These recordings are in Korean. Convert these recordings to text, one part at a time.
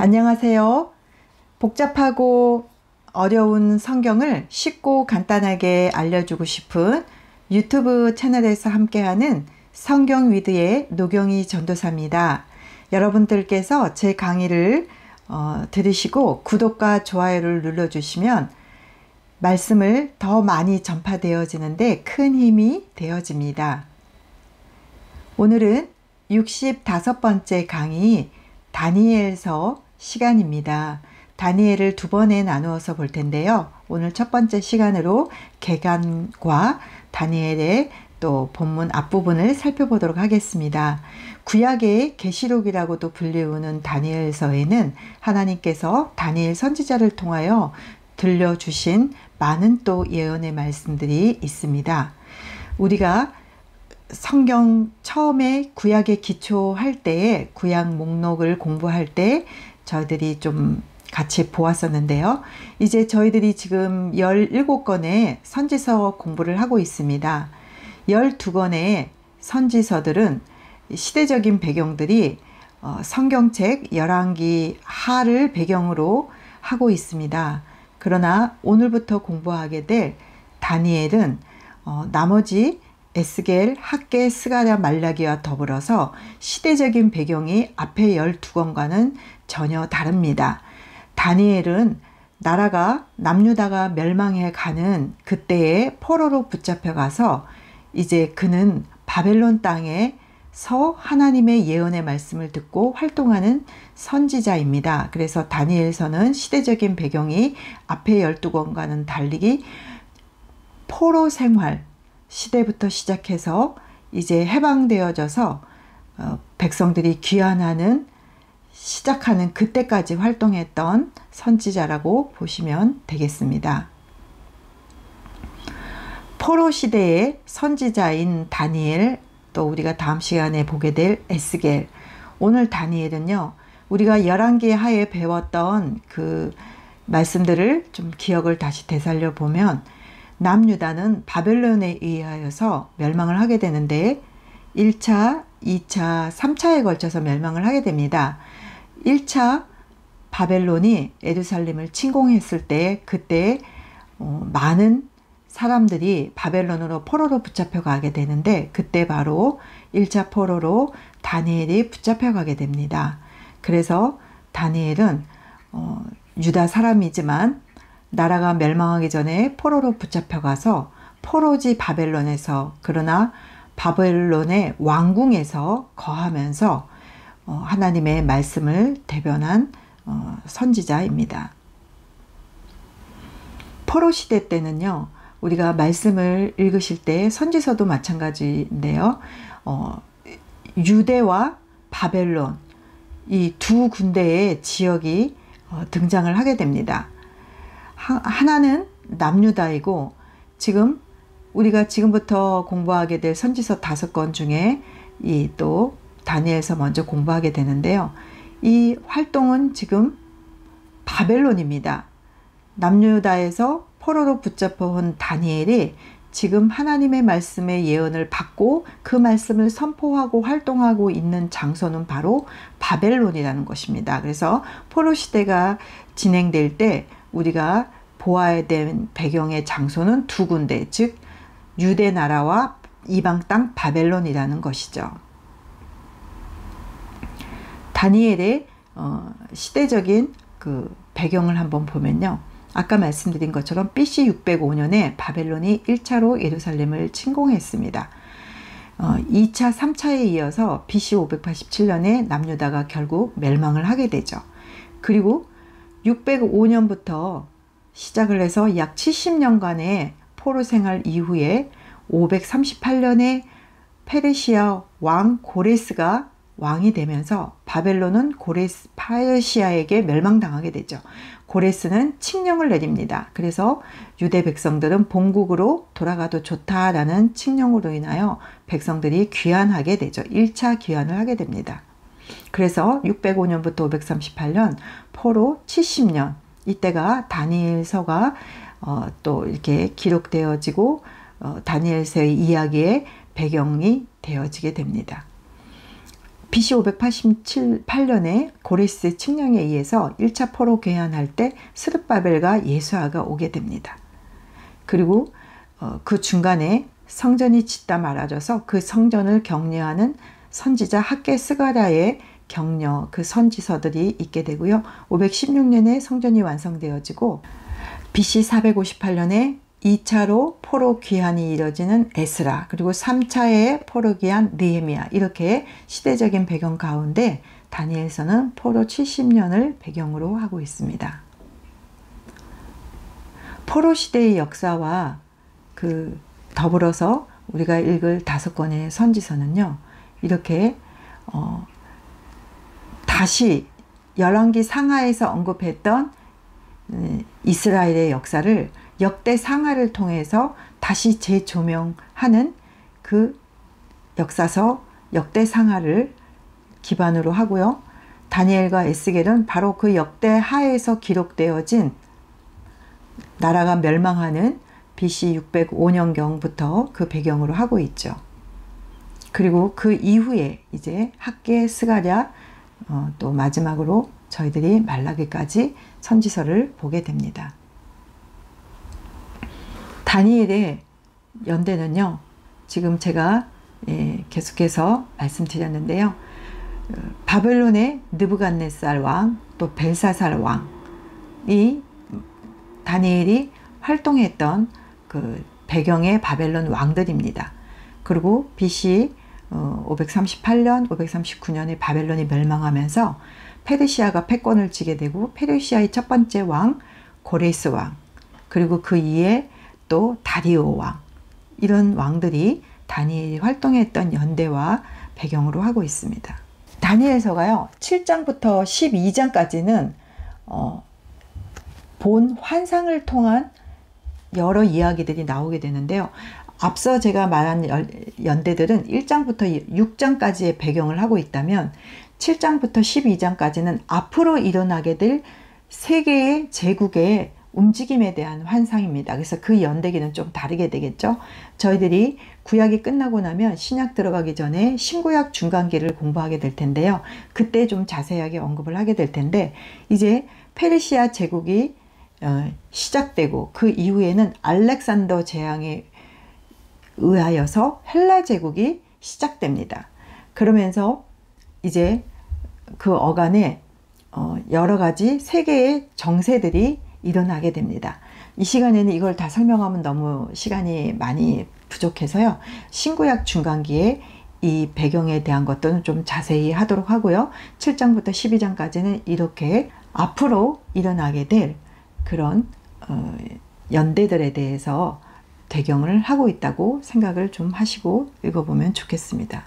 안녕하세요. 복잡하고 어려운 성경을 쉽고 간단하게 알려주고 싶은 유튜브 채널에서 함께하는 성경 위드의 노경희 전도사입니다. 여러분들께서 제 강의를 들으시고 구독과 좋아요를 눌러주시면 말씀을 더 많이 전파되어지는데 큰 힘이 되어집니다. 오늘은 65번째 강의 다니엘서 시간입니다. 다니엘을 두 번에 나누어서 볼 텐데요. 오늘 첫 번째 시간으로 개간과 다니엘의 또 본문 앞부분을 살펴보도록 하겠습니다. 구약의 계시록이라고도 불리우는 다니엘서에는 하나님께서 다니엘 선지자를 통하여 들려주신 많은 또 예언의 말씀들이 있습니다. 우리가 성경 처음에 구약에 기초할 때에 구약 목록을 공부할 때 저희들이 좀 같이 보았었는데요. 이제 저희들이 지금 17권의 선지서 공부를 하고 있습니다. 12권의 선지서들은 시대적인 배경들이 성경책 열왕기 하를 배경으로 하고 있습니다. 그러나 오늘부터 공부하게 될 다니엘은 나머지 에스겔, 학개, 스가랴, 말라기와 더불어서 시대적인 배경이 앞에 12권과는 전혀 다릅니다. 다니엘은 나라가 남유다가 멸망해 가는 그때에 포로로 붙잡혀 가서 이제 그는 바벨론 땅에서 하나님의 예언의 말씀을 듣고 활동하는 선지자입니다. 그래서 다니엘서는 시대적인 배경이 앞에 12권과는 달리 포로 생활 시대부터 시작해서 이제 해방되어져서 백성들이 귀환하는 시작하는 그때까지 활동했던 선지자라고 보시면 되겠습니다. 포로 시대의 선지자인 다니엘, 또 우리가 다음 시간에 보게 될 에스겔. 오늘 다니엘은요, 우리가 열왕기 하에 배웠던 그 말씀들을 좀 기억을 다시 되살려 보면 남유다는 바벨론에 의하여서 멸망을 하게 되는데 1차, 2차, 3차에 걸쳐서 멸망을 하게 됩니다. 1차 바벨론이 예루살렘을 침공했을 때 그때 많은 사람들이 바벨론으로 포로로 붙잡혀 가게 되는데 그때 바로 1차 포로로 다니엘이 붙잡혀 가게 됩니다. 그래서 다니엘은 유다 사람이지만 나라가 멸망하기 전에 포로로 붙잡혀 가서 포로지 바벨론에서, 그러나 바벨론의 왕궁에서 거하면서 하나님의 말씀을 대변한 선지자입니다. 포로 시대 때는요, 우리가 말씀을 읽으실 때 선지서도 마찬가지인데요. 유대와 바벨론 이 두 군데의 지역이 등장을 하게 됩니다. 하나는 남유다이고, 지금 우리가 지금부터 공부하게 될 선지서 5권 중에 이 또 다니엘서 먼저 공부하게 되는데요. 이 활동은 지금 바벨론입니다. 남유다에서 포로로 붙잡혀 온 다니엘이 지금 하나님의 말씀의 예언을 받고 그 말씀을 선포하고 활동하고 있는 장소는 바로 바벨론이라는 것입니다. 그래서 포로 시대가 진행될 때 우리가 보아야 된 배경의 장소는 두 군데, 즉 유대 나라와 이방 땅 바벨론이라는 것이죠. 다니엘의 시대적인 그 배경을 한번 보면요, 아까 말씀드린 것처럼 BC 605년에 바벨론이 1차로 예루살렘을 침공했습니다. 2차, 3차에 이어서 BC 587년에 남유다가 결국 멸망을 하게 되죠. 그리고 605년부터 시작을 해서 약 70년간의 포로 생활 이후에 538년에 페르시아 왕 고레스가 왕이 되면서 바벨론은 페르시아에게 멸망당하게 되죠. 고레스는 칙령을 내립니다. 그래서 유대 백성들은 본국으로 돌아가도 좋다라는 칙령으로 인하여 백성들이 귀환하게 되죠. 1차 귀환을 하게 됩니다. 그래서 605년부터 538년 포로 70년, 이때가 다니엘서가 또 이렇게 기록되어지고 다니엘서의 이야기의 배경이 되어지게 됩니다. BC 588년에 고레스 칙령에 의해서 1차 포로 귀환할 때 스룹바벨과 예수아가 오게 됩니다. 그리고 그 중간에 성전이 짓다 말아져서 그 성전을 격려하는 선지자 학개 스가랴의 격려, 그 선지서들이 있게 되고요. 516년에 성전이 완성되어지고 BC 458년에 2차로 포로 귀환이 이뤄지는 에스라, 그리고 3차의 포로 귀환 느헤미야, 이렇게 시대적인 배경 가운데 다니엘서는 포로 70년을 배경으로 하고 있습니다. 포로 시대의 역사와 그 더불어서 우리가 읽을 5권의 선지서는요, 이렇게 다시 열왕기 상하에서 언급했던 이스라엘의 역사를 역대 상하를 통해서 다시 재조명하는 그 역사서 역대 상하를 기반으로 하고요. 다니엘과 에스겔은 바로 그 역대 하에서 기록되어진 나라가 멸망하는 BC 605년경부터 그 배경으로 하고 있죠. 그리고 그 이후에 이제 학개 스가랴, 또 마지막으로 저희들이 말라기까지 선지서를 보게 됩니다. 다니엘의 연대는요, 지금 제가 계속해서 말씀드렸는데요, 바벨론의 느부갓네살 왕, 또 벨사살 왕이 다니엘이 활동했던 그 배경의 바벨론 왕들입니다. 그리고 BC 538년, 539년에 바벨론이 멸망하면서 페르시아가 패권을 쥐게 되고, 페르시아의 첫 번째 왕 고레스 왕, 그리고 그 이에 또 다리오 왕, 이런 왕들이 다니엘이 활동했던 연대와 배경으로 하고 있습니다. 다니엘서가요, 7장부터 12장까지는 본 환상을 통한 여러 이야기들이 나오게 되는데요. 앞서 제가 말한 연대들은 1장부터 6장까지의 배경을 하고 있다면 7장부터 12장까지는 앞으로 일어나게 될 세계의 제국의 움직임에 대한 환상입니다. 그래서 그 연대기는 좀 다르게 되겠죠. 저희들이 구약이 끝나고 나면 신약 들어가기 전에 신구약 중간기를 공부하게 될 텐데요. 그때 좀 자세하게 언급을 하게 될 텐데, 이제 페르시아 제국이 시작되고 그 이후에는 알렉산더 재앙에 의하여서 헬라 제국이 시작됩니다. 그러면서 이제 그 어간에 여러 가지 세계의 정세들이 일어나게 됩니다. 이 시간에는 이걸 다 설명하면 너무 시간이 많이 부족해서요, 신구약 중간기에 이 배경에 대한 것들은 좀 자세히 하도록 하고요. 7장부터 12장까지는 이렇게 앞으로 일어나게 될 그런 연대들에 대해서 배경을 하고 있다고 생각을 좀 하시고 읽어보면 좋겠습니다.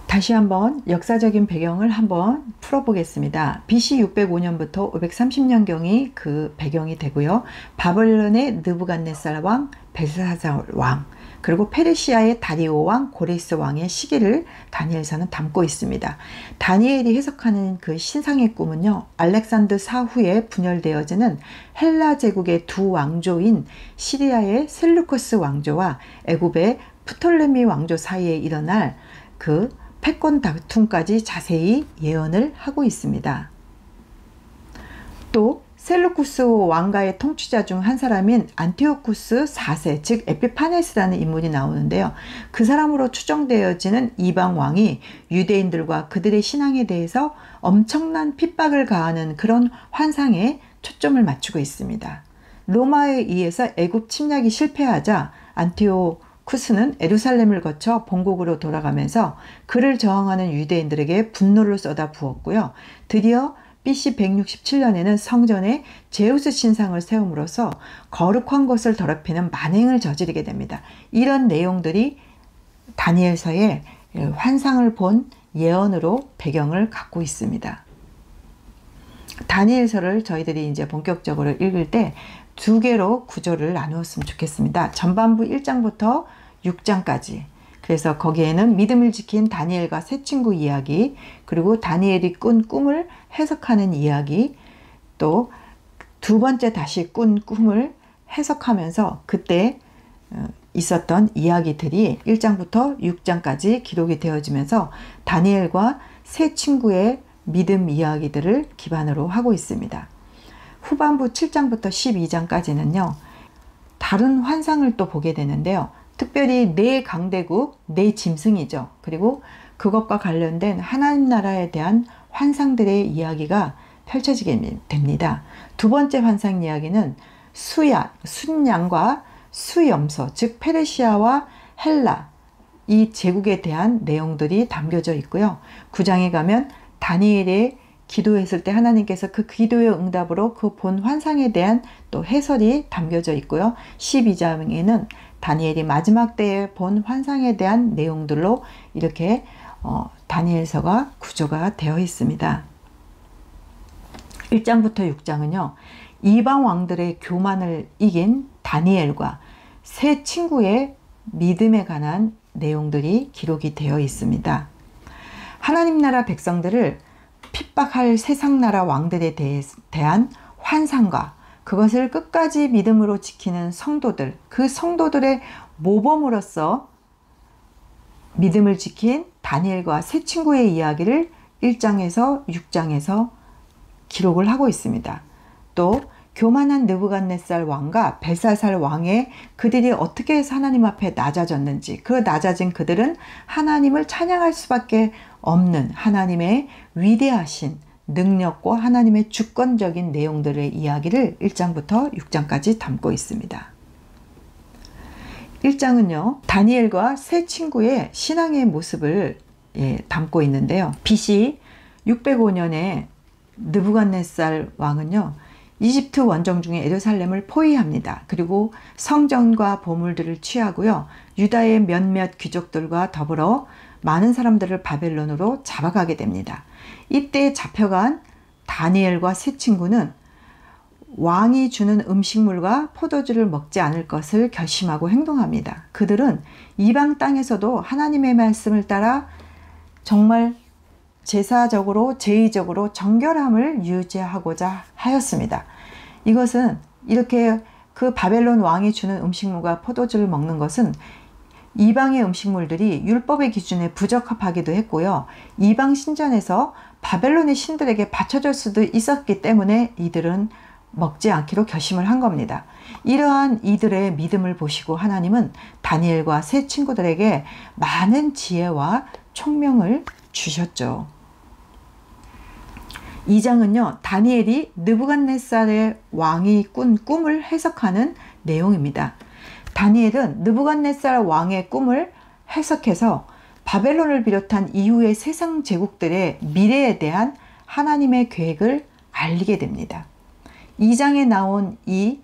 다시 한번 역사적인 배경을 한번 풀어보겠습니다. BC 605년부터 530년경이 그 배경이 되고요. 바벨론의 느부갓네살 왕, 벨사살 왕, 그리고 페르시아의 다리오 왕, 고레스 왕의 시기를 다니엘서는 담고 있습니다. 다니엘이 해석하는 그 신상의 꿈은요, 알렉산더 사후에 분열되어지는 헬라 제국의 두 왕조인 시리아의 셀루커스 왕조와 애굽의 프톨레미 왕조 사이에 일어날 그 패권 다툼까지 자세히 예언을 하고 있습니다. 또 셀루쿠스 왕가의 통치자 중 한 사람인 안티오쿠스 4세, 즉 에피파네스라는 인물이 나오는데요. 그 사람으로 추정되어지는 이방 왕이 유대인들과 그들의 신앙에 대해서 엄청난 핍박을 가하는 그런 환상에 초점을 맞추고 있습니다. 로마에 의해서 애굽 침략이 실패하자 안티오쿠스는 예루살렘을 거쳐 본국으로 돌아가면서 그를 저항하는 유대인들에게 분노를 쏟아 부었고요. 드디어 BC 167년에는 성전에 제우스 신상을 세움으로써 거룩한 것을 더럽히는 만행을 저지르게 됩니다. 이런 내용들이 다니엘서의 환상을 본 예언으로 배경을 갖고 있습니다. 다니엘서를 저희들이 이제 본격적으로 읽을 때 두 개로 구조를 나누었으면 좋겠습니다. 전반부 1장부터 6장까지. 그래서 거기에는 믿음을 지킨 다니엘과 세 친구 이야기, 그리고 다니엘이 꾼 꿈을 해석하는 이야기, 또 두 번째 다시 꾼 꿈을 해석하면서 그때 있었던 이야기들이 1장부터 6장까지 기록이 되어지면서 다니엘과 세 친구의 믿음 이야기들을 기반으로 하고 있습니다. 후반부 7장부터 12장까지는요. 다른 환상을 또 보게 되는데요. 특별히 네 강대국, 네 짐승이죠. 그리고 그것과 관련된 하나님 나라에 대한 환상들의 이야기가 펼쳐지게 됩니다. 두 번째 환상 이야기는 순양과 수염소, 즉 페르시아와 헬라 이 제국에 대한 내용들이 담겨져 있고요. 9장에 가면 다니엘의 기도했을 때 하나님께서 그 기도의 응답으로 그 본 환상에 대한 또 해설이 담겨져 있고요. 12장에는 다니엘이 마지막 때에 본 환상에 대한 내용들로 이렇게 다니엘서가 구조가 되어 있습니다. 1장부터 6장은요. 이방 왕들의 교만을 이긴 다니엘과 세 친구의 믿음에 관한 내용들이 기록이 되어 있습니다. 하나님 나라 백성들을 핍박할 세상 나라 왕들에 대한 환상과 그것을 끝까지 믿음으로 지키는 성도들, 그 성도들의 모범으로서 믿음을 지킨 다니엘과 세 친구의 이야기를 1장에서 6장에서 기록을 하고 있습니다. 또 교만한 느부갓네살 왕과 벨사살 왕의 그들이 어떻게 해서 하나님 앞에 낮아졌는지, 그 낮아진 그들은 하나님을 찬양할 수밖에 없는 하나님의 위대하신 능력과 하나님의 주권적인 내용들의 이야기를 1장부터 6장까지 담고 있습니다. 1장은요. 다니엘과 세 친구의 신앙의 모습을 담고 있는데요. BC 605년에 느부갓네살 왕은요. 이집트 원정 중에 예루살렘을 포위합니다. 그리고 성전과 보물들을 취하고요. 유다의 몇몇 귀족들과 더불어 많은 사람들을 바벨론으로 잡아가게 됩니다. 이때 잡혀간 다니엘과 세 친구는 왕이 주는 음식물과 포도주를 먹지 않을 것을 결심하고 행동합니다. 그들은 이방 땅에서도 하나님의 말씀을 따라 정말 제사적으로 제의적으로 정결함을 유지하고자 하였습니다. 이것은 이렇게 그 바벨론 왕이 주는 음식물과 포도주를 먹는 것은 이방의 음식물들이 율법의 기준에 부적합하기도 했고요. 이방 신전에서 바벨론의 신들에게 바쳐줄 수도 있었기 때문에 이들은 먹지 않기로 결심을 한 겁니다. 이러한 이들의 믿음을 보시고 하나님은 다니엘과 세 친구들에게 많은 지혜와 총명을 주셨죠. 2장은요. 다니엘이 느부갓네살의 왕이 꾼 꿈을 해석하는 내용입니다. 다니엘은 느부갓네살 왕의 꿈을 해석해서 바벨론을 비롯한 이후의 세상 제국들의 미래에 대한 하나님의 계획을 알리게 됩니다. 2장에 나온 이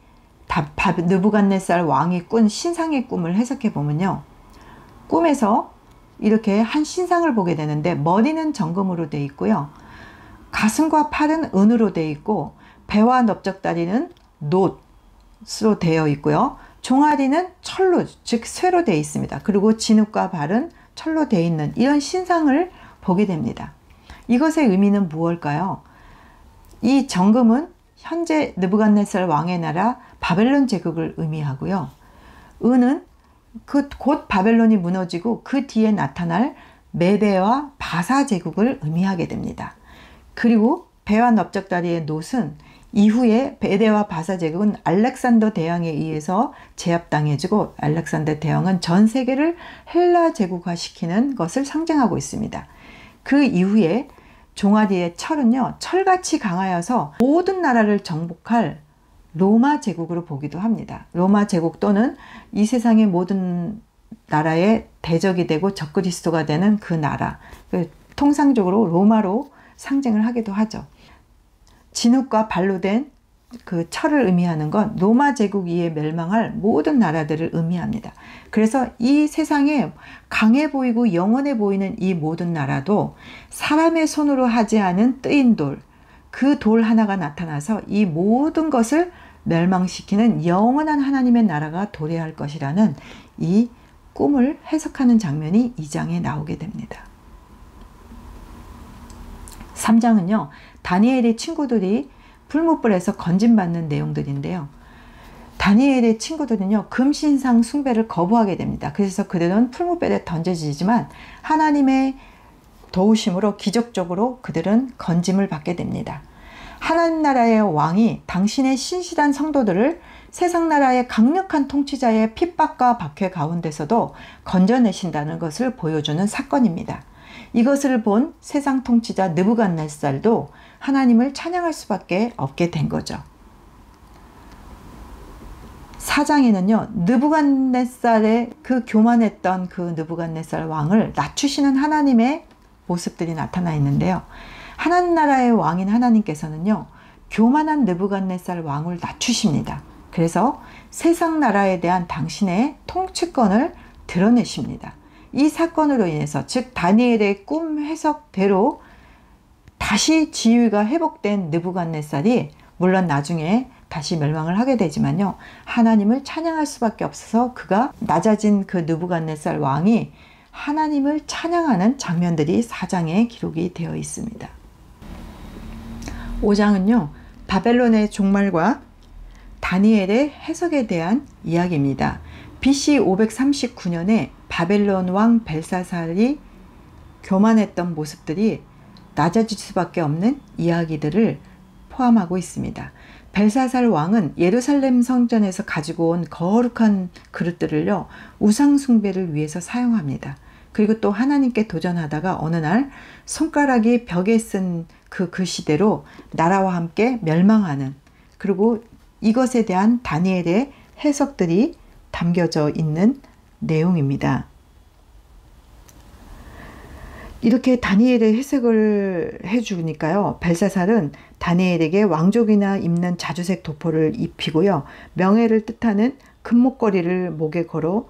느부갓네살 왕이 꾼 신상의 꿈을 해석해 보면요. 꿈에서 이렇게 한 신상을 보게 되는데 머리는 정금으로 되어 있고요. 가슴과 팔은 은으로 되어 있고 배와 넓적다리는 놋으로 되어 있고요. 종아리는 철로 즉 쇠로 되어 있습니다. 그리고 진흙과 발은 철로 되어 있는 이런 신상을 보게 됩니다. 이것의 의미는 무엇일까요? 이 정금은 현재 느부갓네살 왕의 나라 바벨론 제국을 의미하고요. 은은 곧 바벨론이 무너지고 그 뒤에 나타날 메대와 바사 제국을 의미하게 됩니다. 그리고 배와 넓적다리의 놋은 이후에 메대와 바사 제국은 알렉산더 대왕에 의해서 제압당해지고 알렉산더 대왕은 전 세계를 헬라 제국화시키는 것을 상징하고 있습니다. 그 이후에 종아리의 철은요, 철같이 강하여서 모든 나라를 정복할 로마 제국으로 보기도 합니다. 로마 제국 또는 이 세상의 모든 나라의 대적이 되고 적그리스도가 되는 그 나라, 통상적으로 로마로 상징을 하기도 하죠. 진흙과 발로 된 그 철을 의미하는 건 로마 제국 위에 멸망할 모든 나라들을 의미합니다. 그래서 이 세상에 강해 보이고 영원해 보이는 이 모든 나라도 사람의 손으로 하지 않은 뜨인 돌, 그 돌 하나가 나타나서 이 모든 것을 멸망시키는 영원한 하나님의 나라가 도래할 것이라는 이 꿈을 해석하는 장면이 2장에 나오게 됩니다. 3장은요. 다니엘의 친구들이 풀무불에서 건진받는 내용들인데요. 다니엘의 친구들은요. 금신상 숭배를 거부하게 됩니다. 그래서 그들은 풀무불에 던져지지만 하나님의 도우심으로 기적적으로 그들은 건짐을 받게 됩니다. 하나님 나라의 왕이 당신의 신실한 성도들을 세상 나라의 강력한 통치자의 핍박과 박해 가운데서도 건져내신다는 것을 보여주는 사건입니다. 이것을 본 세상 통치자 느부갓네살도 하나님을 찬양할 수밖에 없게 된 거죠. 4장에는요, 느부갓네살의 그 교만했던 그 느부갓네살 왕을 낮추시는 하나님의 모습들이 나타나 있는데요. 하나님 나라의 왕인 하나님께서는요, 교만한 느부갓네살 왕을 낮추십니다. 그래서 세상 나라에 대한 당신의 통치권을 드러내십니다. 이 사건으로 인해서, 즉 다니엘의 꿈 해석대로 다시 지위가 회복된 느부갓네살이 물론 나중에 다시 멸망을 하게 되지만요, 하나님을 찬양할 수밖에 없어서 그가 낮아진 그 느부갓네살 왕이 하나님을 찬양하는 장면들이 4장에 기록이 되어 있습니다. 5장은요, 바벨론의 종말과 다니엘의 해석에 대한 이야기입니다. BC 539년에 바벨론 왕 벨사살이 교만했던 모습들이 낮아질 수밖에 없는 이야기들을 포함하고 있습니다. 벨사살 왕은 예루살렘 성전에서 가지고 온 거룩한 그릇들을요, 우상 숭배를 위해서 사용합니다. 그리고 또 하나님께 도전하다가 어느 날 손가락이 벽에 쓴 그 글씨대로 나라와 함께 멸망하는, 그리고 이것에 대한 다니엘의 해석들이 담겨져 있는 내용입니다. 이렇게 다니엘의 해석을 해주니까요, 벨사살은 다니엘에게 왕족이나 입는 자주색 도포를 입히고요, 명예를 뜻하는 금목걸이를 목에 걸어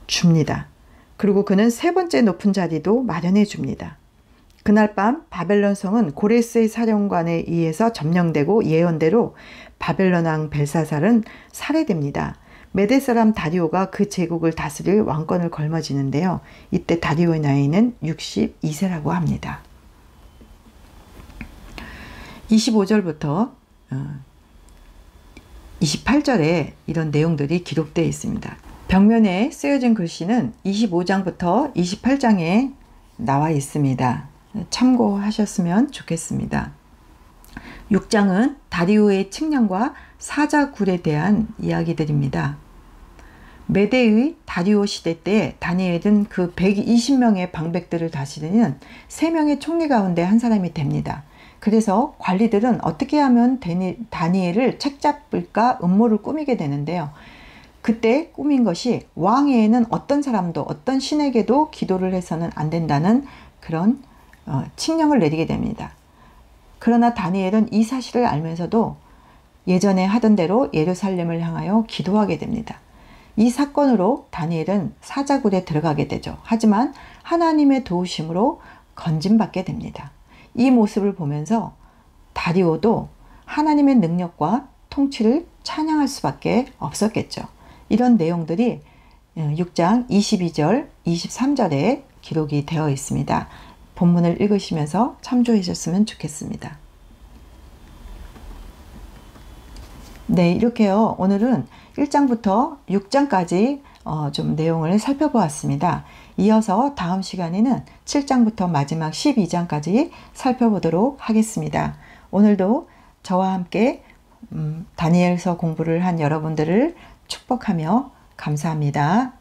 줍니다. 그리고 그는 세 번째 높은 자리도 마련해 줍니다. 그날 밤 바벨론 성은 고레스의 사령관에 의해서 점령되고 예언대로 바벨론 왕 벨사살은 살해됩니다. 메대 사람 다리오가 그 제국을 다스릴 왕권을 걸머지는데요. 이때 다리오의 나이는 62세라고 합니다. 25절부터 28절에 이런 내용들이 기록되어 있습니다. 벽면에 쓰여진 글씨는 25장부터 28장에 나와 있습니다. 참고하셨으면 좋겠습니다. 6장은 다리오의 측량과 사자굴에 대한 이야기들입니다. 메대의 다리오 시대 때 다니엘은 그 120명의 방백들을 다스리는 3명의 총리 가운데 한 사람이 됩니다. 그래서 관리들은 어떻게 하면 다니엘을 책잡을까 음모를 꾸미게 되는데요. 그때 꾸민 것이 왕위에는 어떤 사람도 어떤 신에게도 기도를 해서는 안 된다는 그런 칙령을 내리게 됩니다. 그러나 다니엘은 이 사실을 알면서도 예전에 하던 대로 예루살렘을 향하여 기도하게 됩니다. 이 사건으로 다니엘은 사자굴에 들어가게 되죠. 하지만 하나님의 도우심으로 건짐받게 됩니다. 이 모습을 보면서 다리오도 하나님의 능력과 통치를 찬양할 수밖에 없었겠죠. 이런 내용들이 6장 22절, 23절에 기록이 되어 있습니다. 본문을 읽으시면서 참조해 주셨으면 좋겠습니다. 네, 이렇게요. 오늘은 1장부터 6장까지 좀 내용을 살펴보았습니다. 이어서 다음 시간에는 7장부터 마지막 12장까지 살펴보도록 하겠습니다. 오늘도 저와 함께 다니엘서 공부를 한 여러분들을 축복하며 감사합니다.